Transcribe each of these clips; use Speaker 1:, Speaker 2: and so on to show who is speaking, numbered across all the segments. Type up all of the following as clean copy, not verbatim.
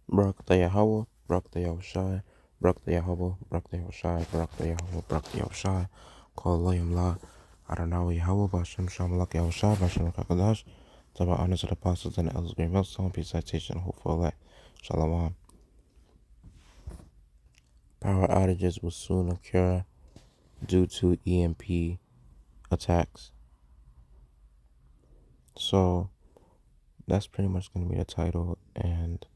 Speaker 1: Barak Yahweh, Barak Yahushai, Barak Yahweh, Barak Yahushai, Barak Yahweh, Barak Yahushai, Call Layam La, Adonai Yahweh, Bashem Shamalak Yahushai, Bashem Kakadash, Taba honors of the apostles and the elders, great millstone, peace, citation, hope for elect. Shalom. Power outages will soon occur due to EMP attacks. So that's pretty much going to be the title. And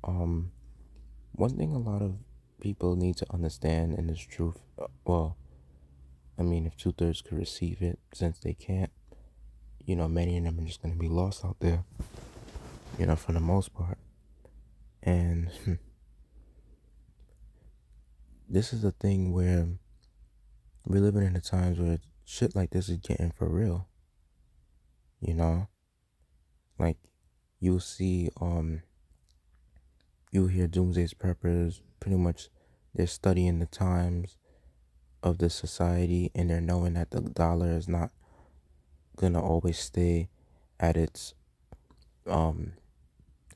Speaker 1: one thing a lot of people need to understand in this truth, if 2/3 could receive it, since they can't, many of them are just going to be lost out there, for the most part. And this is the thing where we're living in the times where shit like this is getting for real, like you'll see, you'll hear doomsday preppers, pretty much they're studying the times of the society, and they're knowing that the dollar is not gonna always stay at its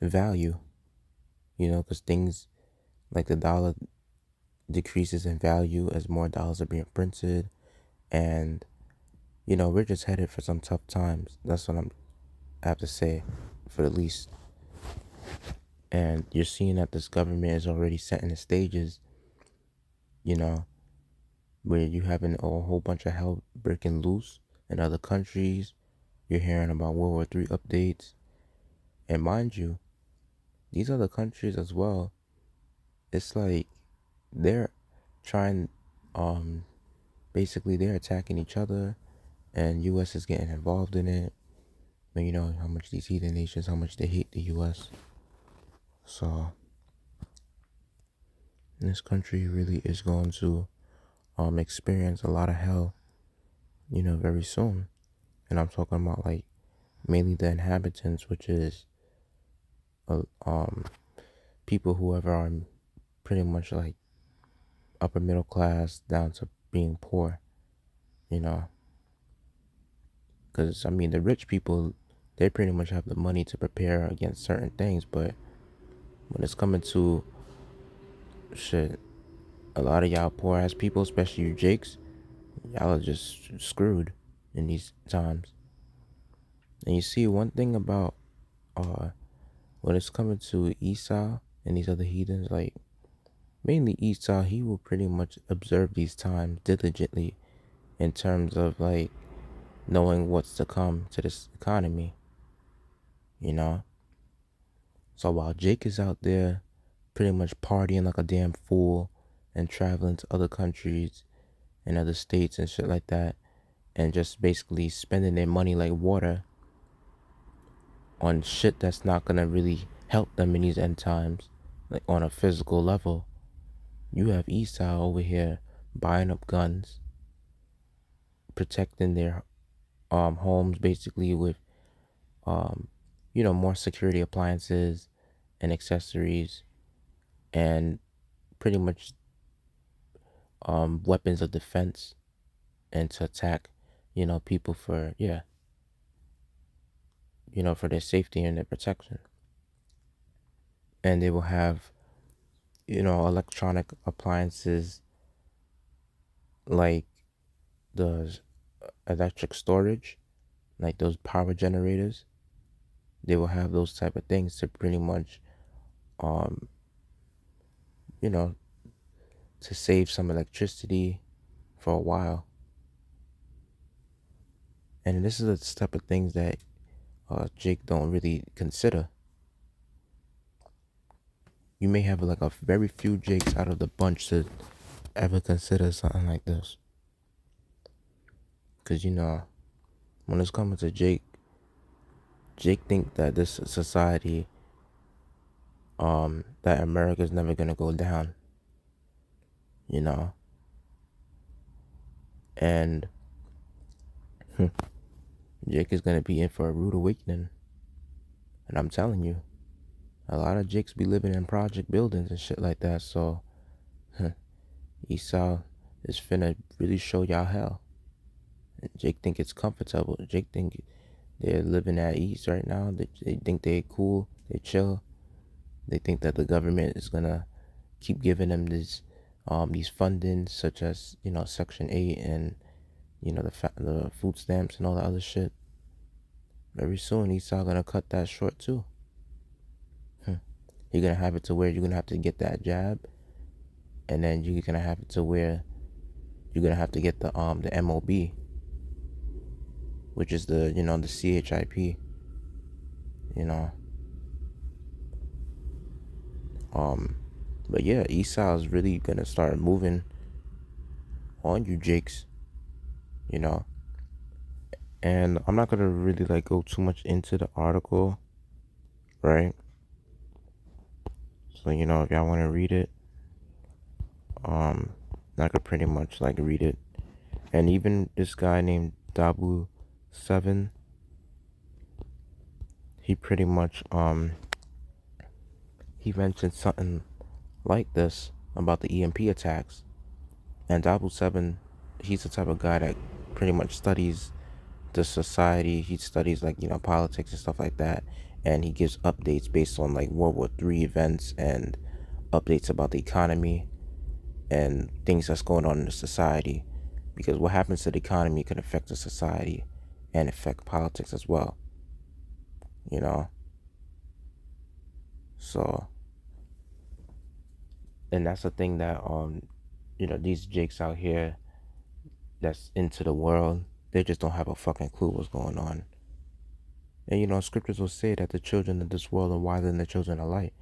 Speaker 1: value, because things like the dollar decreases in value as more dollars are being printed, and we're just headed for some tough times. That's what I have to say, for the least. And you're seeing that this government is already setting the stages, where you having a whole bunch of hell breaking loose in other countries. You're hearing about World War III updates. And mind you, these other countries as well, it's like they're trying, basically they're attacking each other, and U.S. is getting involved in it. And you know how much these heathen nations, how much they hate the U.S. So this country really is going to experience a lot of hell, very soon. And I'm talking about like mainly the inhabitants, which is people whoever are pretty much like upper middle class down to being poor, because the rich people, they pretty much have the money to prepare against certain things, but when it's coming to shit, a lot of y'all poor ass people, especially you Jakes, y'all are just screwed in these times. And you see, one thing about when it's coming to Esau and these other heathens, like mainly Esau, he will pretty much observe these times diligently in terms of like knowing what's to come to this economy, So while Jake is out there pretty much partying like a damn fool and traveling to other countries and other states and shit like that, and just basically spending their money like water on shit that's not gonna really help them in these end times, like on a physical level, you have Esau over here buying up guns, protecting their homes basically with more security appliances and accessories, and pretty much weapons of defense, and to attack people for for their safety and their protection. And they will have electronic appliances like the electric storage, like those power generators. They will have those type of things to pretty much you know to save some electricity for a while. And this is the type of things that Jake don't really consider. You may have like a very few Jakes out of the bunch to ever consider something like this. Because when it's coming to Jake think that this society, that America's never gonna go down, and Jake is gonna be in for a rude awakening. And I'm telling you, a lot of Jakes be living in project buildings and shit like that. So Esau is finna really show y'all hell. And Jake think it's comfortable. Jake think they're living at ease right now. They think they cool, they chill. They think that the government is gonna keep giving them these fundings, such as Section 8 and the food stamps and all that other shit. Very soon, Esau gonna cut that short too. You're gonna have it to where you're gonna have to get that jab, and then you're gonna have it to where you're gonna have to get the MOB, which is the the CHIP. But yeah, Esau is really gonna start moving on you, Jakes. And I'm not gonna really like go too much into the article, right? So if y'all want to read it, I could pretty much like read it. And even this guy named Dabu7, he pretty much he mentioned something like this about the EMP attacks. And Dabu7, he's the type of guy that pretty much studies the society. He studies like politics and stuff like that, and he gives updates based on like World War III events and updates about the economy and things that's going on in the society, because what happens to the economy can affect the society and affect politics as well. So, and that's the thing that these jakes out here that's into the world, they just don't have a fucking clue what's going on. And scriptures will say that the children of this world are wiser than the children of light.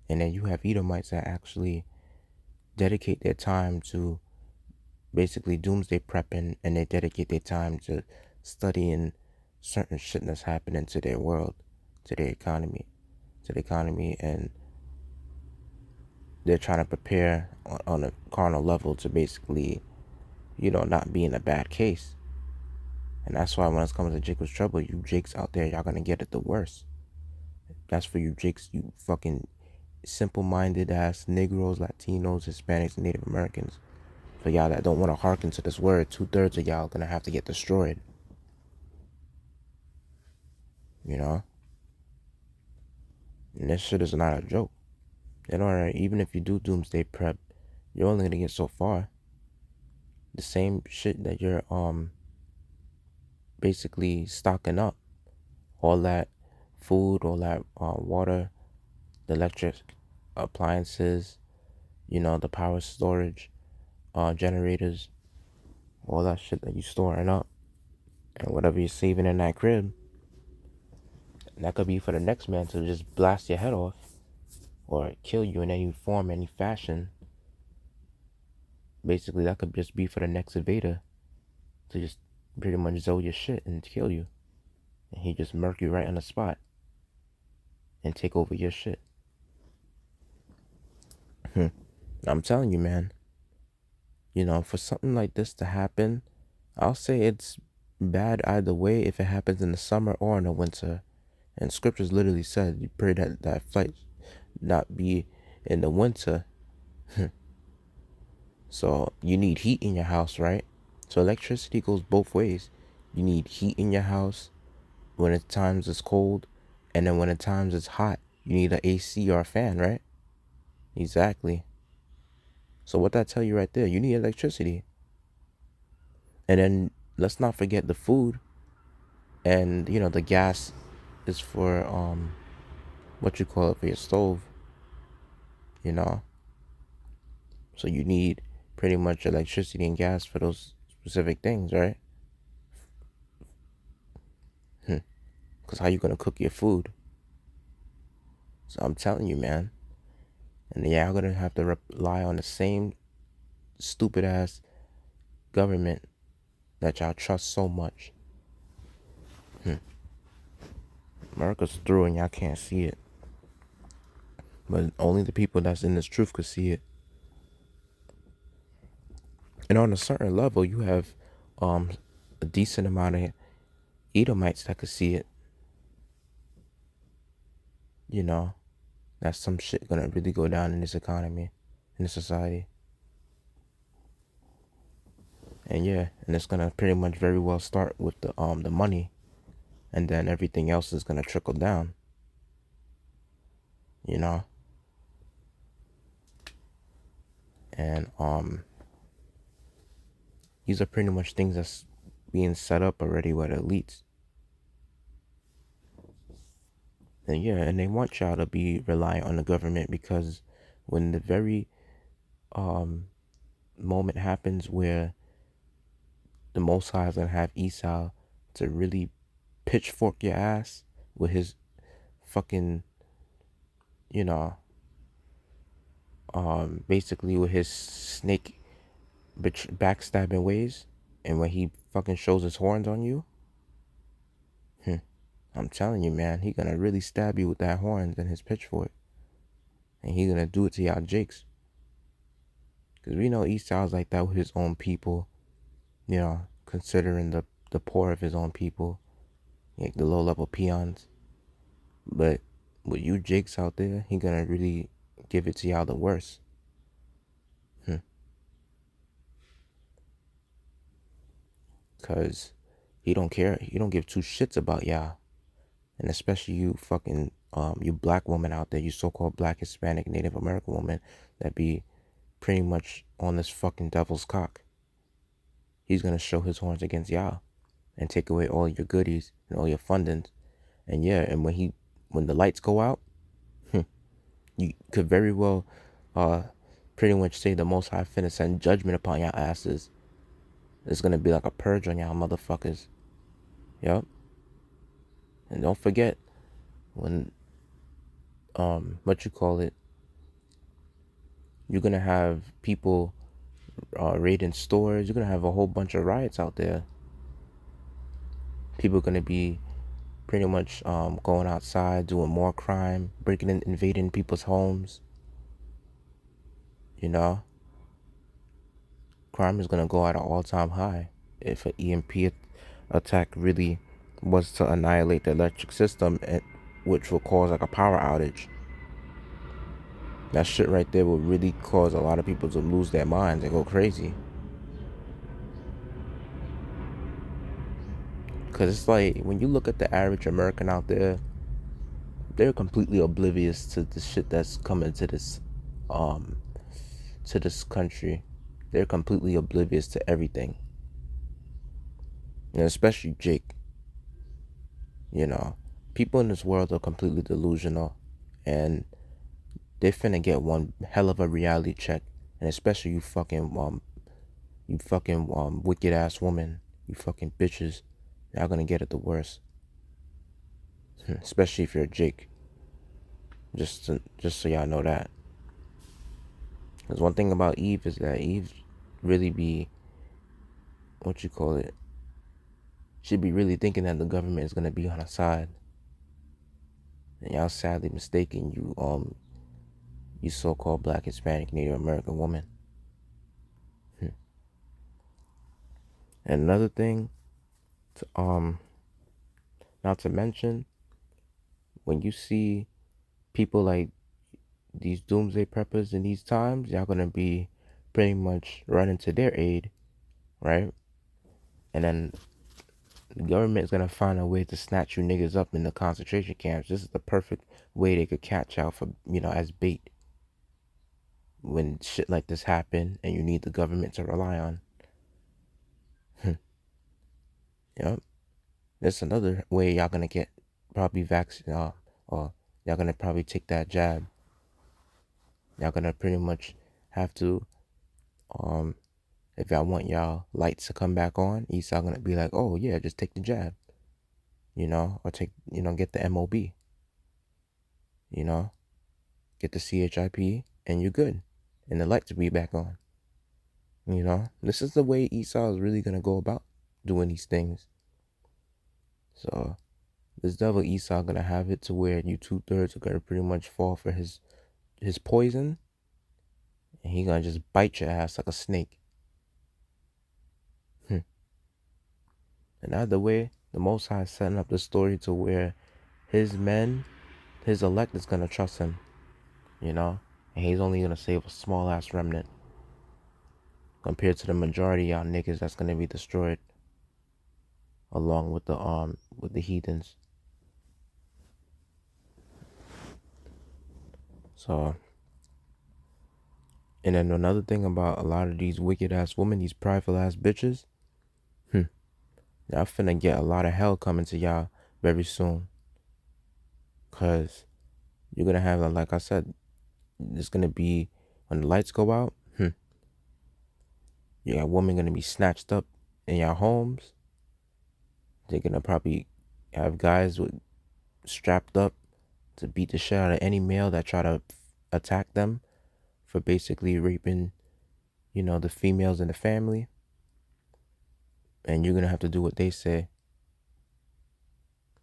Speaker 1: And then you have Edomites that actually dedicate their time to basically doomsday prepping, and they dedicate their time to studying certain shit that's happening to their world, to their economy, and they're trying to prepare on a carnal level to basically, not be in a bad case. And that's why when it's coming to Jacob's trouble, you Jakes out there, y'all gonna get it the worst. That's for you Jakes, you fucking simple-minded ass Negroes, Latinos, Hispanics, and Native Americans. For y'all that don't want to hearken to this word, 2/3 of y'all gonna have to get destroyed. And this shit is not a joke. Even if you do doomsday prep, you're only gonna get so far. The same shit that you're basically stocking up, all that food, all that water, the electric appliances, the power storage, generators, all that shit that you storing up, and whatever you're saving in that crib, that could be for the next man to just blast your head off or kill you in any form, any fashion. Basically, that could just be for the next invader to just pretty much zoe your shit and kill you. And he just murk you right on the spot and take over your shit. I'm telling you, man, for something like this to happen, I'll say it's bad either way if it happens in the summer or in the winter. And scriptures literally said you pray that flight not be in the winter. So you need heat in your house, right? So electricity goes both ways. You need heat in your house when at times it's cold, and then when at times it's hot, you need an AC or a fan, right? Exactly. So what that tell you right there, you need electricity. And then let's not forget the food, and the gas is for what you call it, for your stove. So you need pretty much electricity and gas for those specific things, right? Because how you gonna cook your food? So I'm telling you, man. And y'all gonna have to rely on the same stupid ass government that y'all trust so much. America's through and y'all can't see it. But only the people that's in this truth could see it. And on a certain level, you have a decent amount of Edomites that could see it. That some shit gonna really go down in this economy, in this society. And yeah, and it's gonna pretty much very well start with the money, and then everything else is gonna trickle down. And these are pretty much things that's being set up already with elites. And yeah, and they want y'all to be reliant on the government, because when the very moment happens where the Most High is gonna have Esau to really pitchfork your ass with his fucking, you know, basically with his snake backstabbing ways, and when he fucking shows his horns on you, I'm telling you, man, he gonna really stab you with that horns and his pitchfork, and he gonna do it to y'all jakes, because we know Esau's like that with his own people, you know, considering the poor of his own people, like the low level peons. But with you jakes out there, he gonna really give it to y'all the worst. Cause he don't care. He don't give two shits about y'all. And especially you fucking you black woman out there, you so-called black, Hispanic, Native American woman that be pretty much on this fucking devil's cock. He's gonna show his horns against y'all and take away all your goodies and all your fundings. And yeah, and when the lights go out, you could very well pretty much say the Most High finna send judgment upon y'all asses. It's gonna be like a purge on y'all motherfuckers. Yup. And don't forget, when what you call it, you're gonna have people raiding stores. You're gonna have a whole bunch of riots out there. People are gonna be pretty much going outside, doing more crime, breaking in, invading people's homes. You know, crime is gonna go at an all-time high if an EMP attack really was to annihilate the electric system, which will cause like a power outage. That shit right there will really cause a lot of people to lose their minds and go crazy. Because it's like, when you look at the average American out there, they're completely oblivious to the shit that's coming um, to this country. They're completely oblivious to everything. And especially Jake. You know, people in this world are completely delusional. And they finna get one hell of a reality check. And especially you fucking wicked ass woman, you fucking bitches, y'all gonna get it the worst. Especially if you're Jake. Just so y'all know that. Because one thing about Eve is that Eve really be, what you call it, she'd be really thinking that the government is gonna be on her side. And y'all sadly mistaken you so-called black, Hispanic, Native American woman. And another thing, to, not to mention, when you see people like these doomsday preppers in these times, y'all gonna be pretty much running to their aid, right? And then the government is gonna find a way to snatch you niggas up in the concentration camps. This is the perfect way they could catch y'all for, as bait when shit like this happen and you need the government to rely on. Yep. That's another way y'all gonna get probably vaccine, or y'all gonna probably take that jab. Y'all gonna pretty much have to, if y'all want y'all lights to come back on, Esau gonna be like, oh yeah, just take the jab, or take, get the MOB, get the CHIP, and you're good, and the lights will be back on. This is the way Esau is really gonna go about doing these things. So this devil Esau gonna have it to where you 2/3 are gonna pretty much fall for his poison, and he gonna just bite your ass like a snake. And either way, the Most High is setting up the story to where his men, his elect, is gonna trust him, and he's only gonna save a small ass remnant compared to the majority of y'all niggas that's gonna be destroyed, along with the heathens. So And then another thing about a lot of these wicked ass women, these prideful ass bitches, y'all finna get a lot of hell coming to y'all very soon. Cause you're gonna have, like I said, it's gonna be when the lights go out, you got women gonna be snatched up in your homes. They're gonna probably have guys with strapped up to beat the shit out of any male that try to attack them for basically raping, the females in the family. And you're gonna have to do what they say.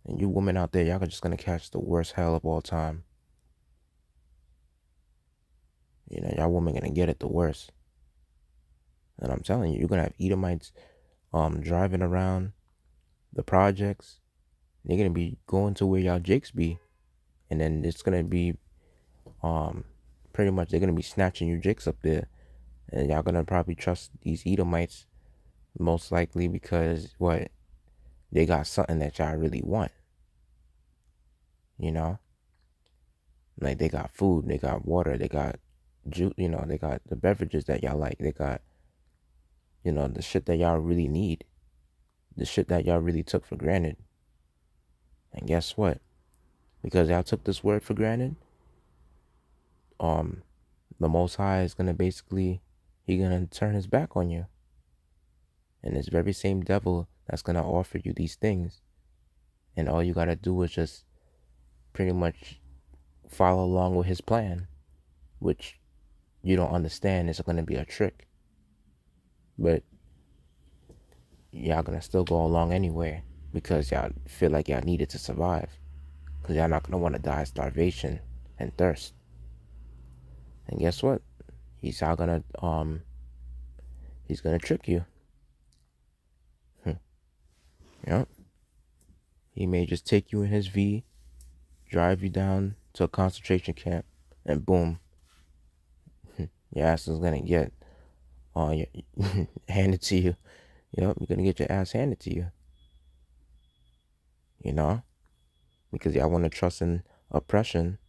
Speaker 1: And you women out there, y'all are just gonna catch the worst hell of all time. Y'all women gonna get it the worst. And I'm telling you, you're gonna have Edomites driving around the projects. They're gonna be going to where y'all jakes be. And then it's gonna be pretty much they're gonna be snatching your jakes up there. And y'all gonna probably trust these Edomites most likely because what? They got something that y'all really want. Like they got food, they got water, they got juice, they got the beverages that y'all like. They got, the shit that y'all really need. The shit that y'all really took for granted. And guess what? Because y'all took this word for granted, the Most High is gonna basically, he gonna turn his back on you. And this very same devil that's gonna offer you these things, and all you gotta do is just pretty much follow along with his plan, which you don't understand is gonna be a trick. But y'all gonna still go along anyway because y'all feel like y'all need it to survive. Because y'all not gonna want to die of starvation and thirst. And guess what? He's gonna trick you. Yep. He may just take you in his V, drive you down to a concentration camp, and boom, your ass is gonna get handed to you. Yep, you're gonna get your ass handed to you. Because y'all want to trust in oppression.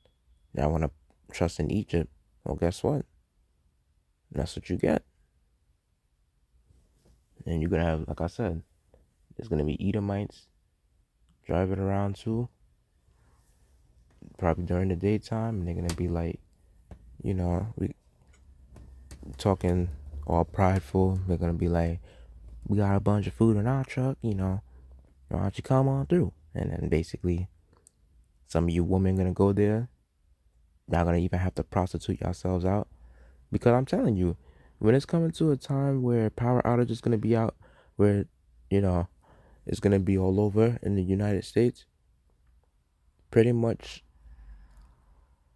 Speaker 1: Y'all want to trust in Egypt. Well, guess what? That's what you get. And you're gonna have, like I said, there's gonna be Edomites driving around too, probably during the daytime, and they're gonna be like, we talking all prideful. They're gonna be like, we got a bunch of food in our truck, why don't you come on through? And then basically, some of you women gonna go there, not gonna even have to prostitute yourselves out, because I'm telling you, when it's coming to a time where power outage is gonna be out, where it's gonna be all over in the United States, pretty much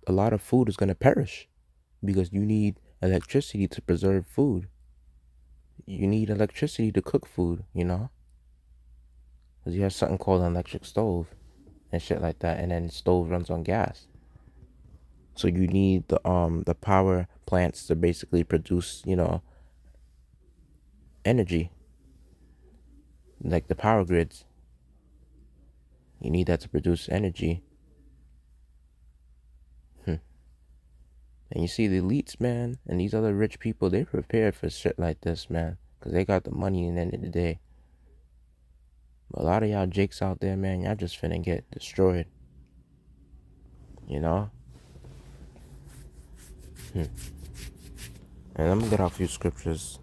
Speaker 1: a lot of food is gonna perish because you need electricity to preserve food. You need electricity to cook food, because you have something called an electric stove and shit like that, and then the stove runs on gas. So you need the power plants to basically produce, energy, like the power grids. You need that to produce energy. And you see the elites, man, and these other rich people, they prepared for shit like this, man, because they got the money in the end of the day. But a lot of y'all jakes out there, man, y'all just finna get destroyed. And I'm gonna get out a few scriptures.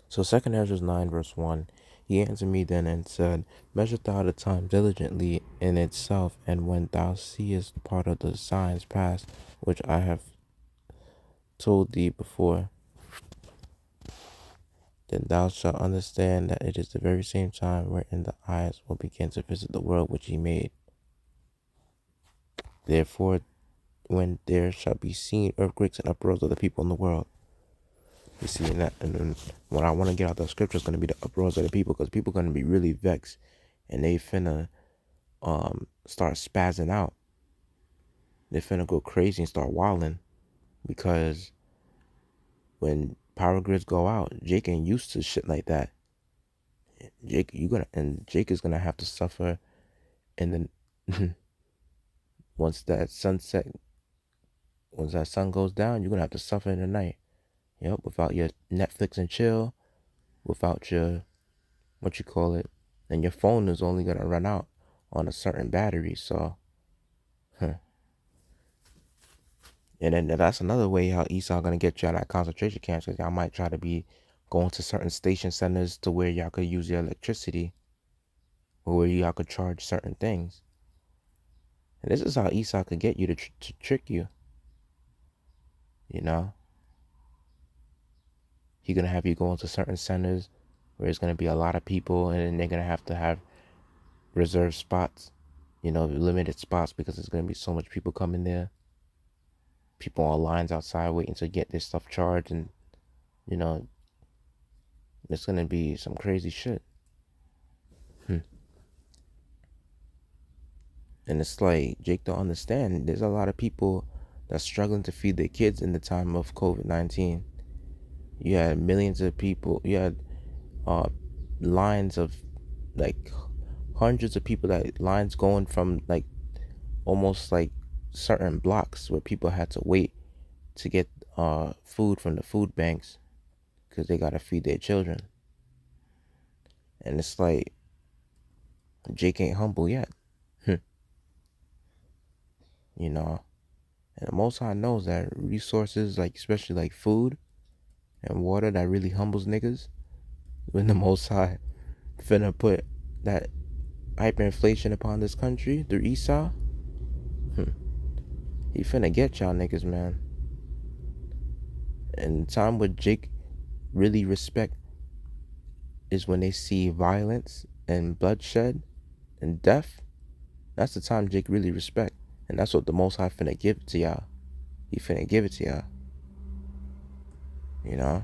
Speaker 1: So 2 Ezra 9 verse 1, he answered me then and said, measure thou the time diligently in itself, and when thou seest part of the signs pass, which I have told thee before, then thou shalt understand that it is the very same time wherein the eyes will begin to visit the world which he made. Therefore, when there shall be seen earthquakes and uproars of the people in the world. You see, and then what I want to get out of the scripture is going to be the uproars of the people, because people are going to be really vexed, and they finna start spazzing out. They finna go crazy and start wilding, because when power grids go out, Jake ain't used to shit like that. Jake is gonna have to suffer, and then once that sunset, once that sun goes down, you're gonna have to suffer in the night. Yep, without your Netflix and chill, without your what you call it, and your phone is only gonna run out on a certain battery. So, huh. And then that's another way how Esau gonna get you out of concentration camps, because y'all might try to be going to certain station centers to where y'all could use your electricity, or where y'all could charge certain things. And this is how Esau could get you to trick you. You know, he's gonna have you go into certain centers where it's gonna be a lot of people, and then they're gonna have reserved spots, limited spots, because there's gonna be so much people coming there. People on lines outside waiting to get their stuff charged, and you know, it's gonna be some crazy shit. And it's like Jake don't understand. There's a lot of people that's struggling to feed their kids in the time of COVID-19. You had millions of people. You had lines of like hundreds of people, that lines going from like almost like certain blocks where people had to wait to get food from the food banks because they gotta feed their children. And it's like Jake ain't humble yet. You know, and the Most High knows that resources, like especially like food and water, that really humbles niggas. When the Most High finna put that hyperinflation upon this country through Esau, he finna get y'all niggas, man. And the time where Jake really respect is when they see violence and bloodshed and death. That's the time Jake really respect. And that's what the Most High finna give to y'all. He finna give it to y'all. You know?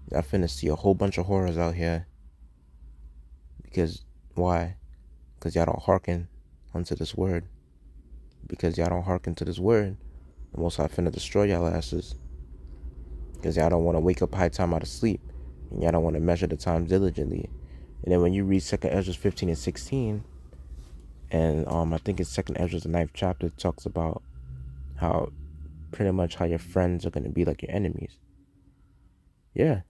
Speaker 1: Y'all finna see a whole bunch of horrors out here. Because, why? Because y'all don't hearken unto this word. Because y'all don't hearken to this word, the Most High finna destroy y'all asses. Because y'all don't want to wake up high time out of sleep. And y'all don't want to measure the time diligently. And then when you read 2nd Ezra 15 and 16, and I think it's 2nd Ezra, the 9th chapter, talks about how pretty much how your friends are going to be like your enemies. Yeah.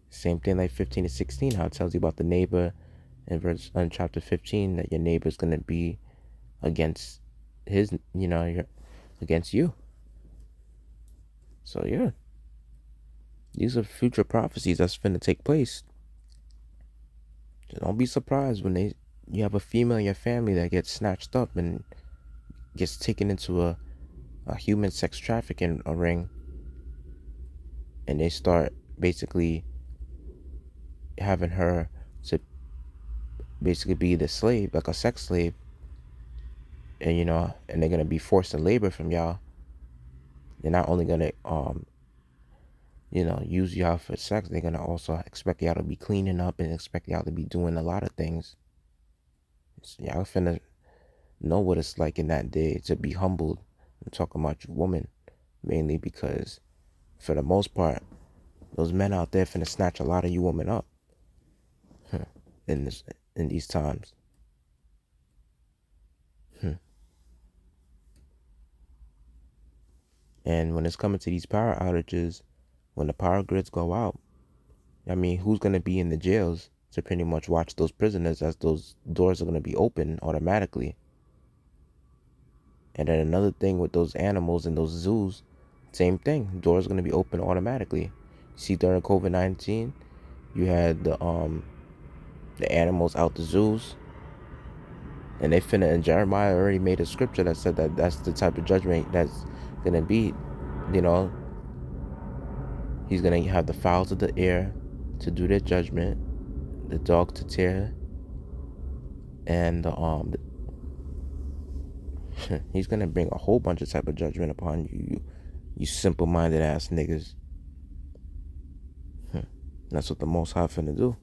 Speaker 1: Same thing like 15 and 16, how it tells you about the neighbor in chapter 15, that your neighbor is going to be against his, against you. So yeah, these are future prophecies that's finna take place. Just don't be surprised when you have a female in your family that gets snatched up and gets taken into a human sex trafficking ring, and they start basically having her to basically be the slave, like a sex slave, and and they're gonna be forced to labor from y'all. They're not only gonna use y'all for sex, they're gonna also expect y'all to be cleaning up and expect y'all to be doing a lot of things. So y'all finna know what it's like in that day to be humbled. I'm talking about your woman, mainly because for the most part, those men out there finna snatch a lot of you women up in these times. And when it's coming to these power outages, when the power grids go out, I mean, who's gonna be in the jails to pretty much watch those prisoners as those doors are gonna be open automatically? And then another thing with those animals in those zoos, same thing. Doors are gonna be open automatically. See, during COVID-19, you had the animals out the zoos, and and Jeremiah already made a scripture that said that that's the type of judgment that's gonna be. You know, he's gonna have the fowls of the air to do their judgment, the dog to tear, and he's gonna bring a whole bunch of type of judgment upon you simple-minded ass niggas. That's what the Most High finna do.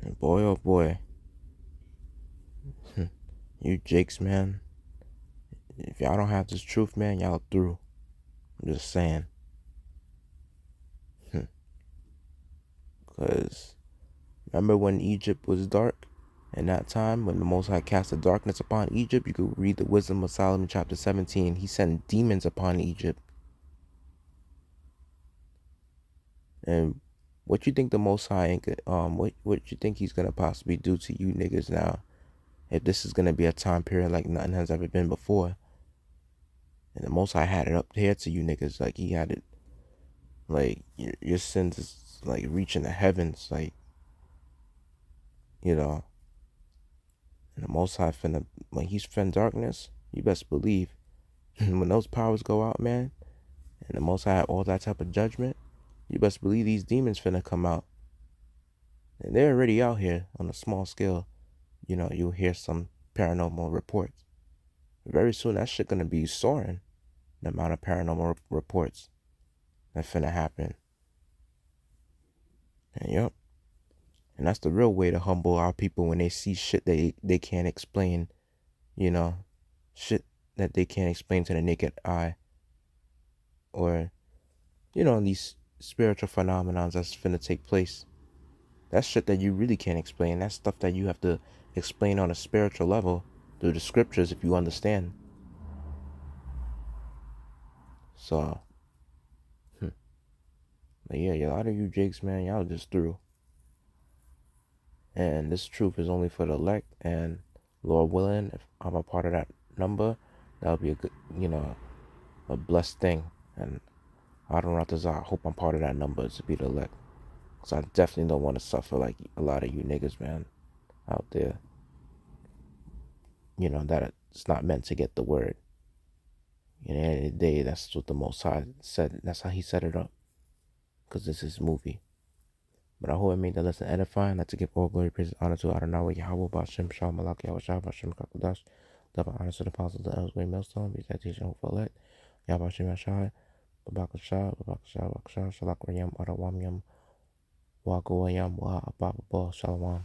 Speaker 1: And boy, oh boy, you Jakes, man. If y'all don't have this truth, man, y'all through. I'm just saying. Because remember when Egypt was dark In that time, when the Most High cast the darkness upon Egypt, you could read the Wisdom of Solomon chapter 17. He sent demons upon Egypt. And what you think the Most High what you think he's gonna possibly do to you niggas now? If this is gonna be a time period like nothing has ever been before, and the Most High had it up here to you niggas, like he had it, like your sins is like reaching the heavens, like you know. And the Most High finna, when he's fin darkness, you best believe when those powers go out, man, and the Most High have all that type of judgment, you best believe these demons finna come out. And they're already out here on a small scale. You know, you'll hear some paranormal reports. Very soon that shit gonna be soaring. The amount of paranormal reports that finna happen. And yep. And that's the real way to humble our people when they see shit they can't explain, you know, shit that they can't explain to the naked eye. Or, you know, these spiritual phenomenons that's finna take place. That's shit that you really can't explain. That's stuff that you have to explain on a spiritual level through the scriptures if you understand. So, but yeah, a lot of you jakes, man, y'all just through. And this truth is only for the elect. And Lord willing, if I'm a part of that number, that'll be a good, you know, a blessed thing. And I don't know if I hope I'm part of that number to be the elect. Because I definitely don't want to suffer like a lot of you niggas, man, out there. You know, that it's not meant to get the word. At the end of the day, that's what the Most High said. That's how he set it up. Because this is his movie. But I hope it made the lesson edifying. Like to give all glory, praise, and honor to Adonai, Yahweh, Bashem, Shah, Malak, Yahweh, Shah, Bashem, Kakadash. Double honor to the apostles, the elders, great millstone, be that teaching, hope for elect. Yahweh, Bashem, Yashai, Babaka Shah, Shalak, Rayam, Arawam, Yam, Wagawayam, Wa, Ababa, Shalom.